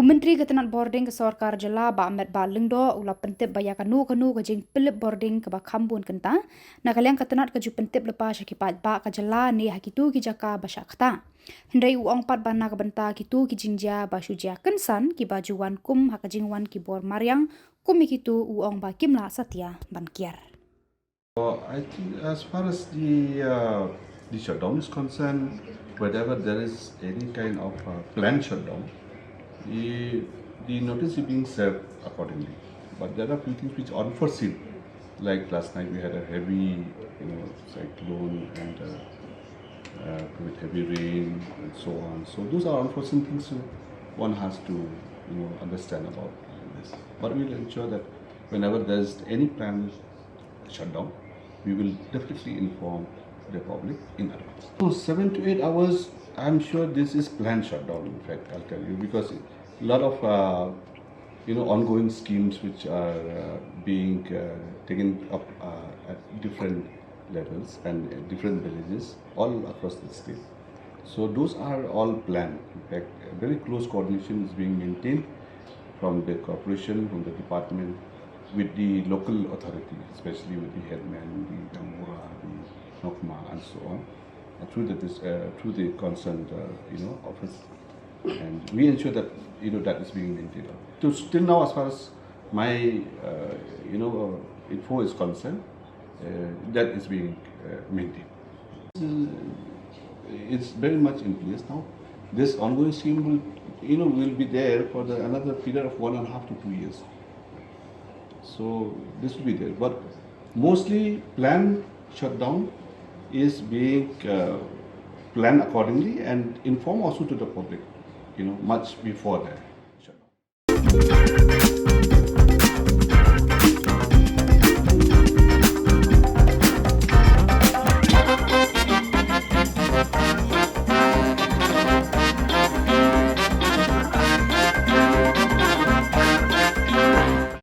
Menteri Ketenat Bording ke Khuborjylla ba Amet ba lengdo ula Pyntip ba ya kanu ke jing Pynlip Bording ke ba Khambun Kynta na kaliang ketenat ke ju Pyntip lepas ki Paidbah ke jela ni hakitu ki jaka ba syakta hendai uang pat bana ke benta kitu ki jingja ba syujia kensan ki bajuan kum hak jingwan ki bor mariang kum kitu uang ba kimla satya bankiar. I think as far as the shutdown is concerned, whenever there is any kind of planned shutdown, the notice is being served accordingly. But there are few things which are unforeseen, like last night we had a heavy, cyclone and with heavy rain and so on. So those are unforeseen things. So one has to, understand about this. But we will ensure that whenever there is any planned shutdown, we will definitely inform the public in advance. So 7 to 8 hours, I'm sure this is planned shutdown. In fact, I'll tell you, because a lot of ongoing schemes which are being taken up at different levels and different villages all across the state. So those are all planned. In fact, a very close coordination is being maintained from the corporation, from the department, with the local authority, especially with the headman, the Khubor, the Donkam, and so on, through the concerned office, and we ensure that that is being maintained. So still now, as far as my info is concerned, that is being maintained. It's very much in place now. This ongoing scheme will be there for another period of 1.5 to 2 years. So this will be there, but mostly planned shutdown is being planned accordingly and inform also to the public, much before that shutdown.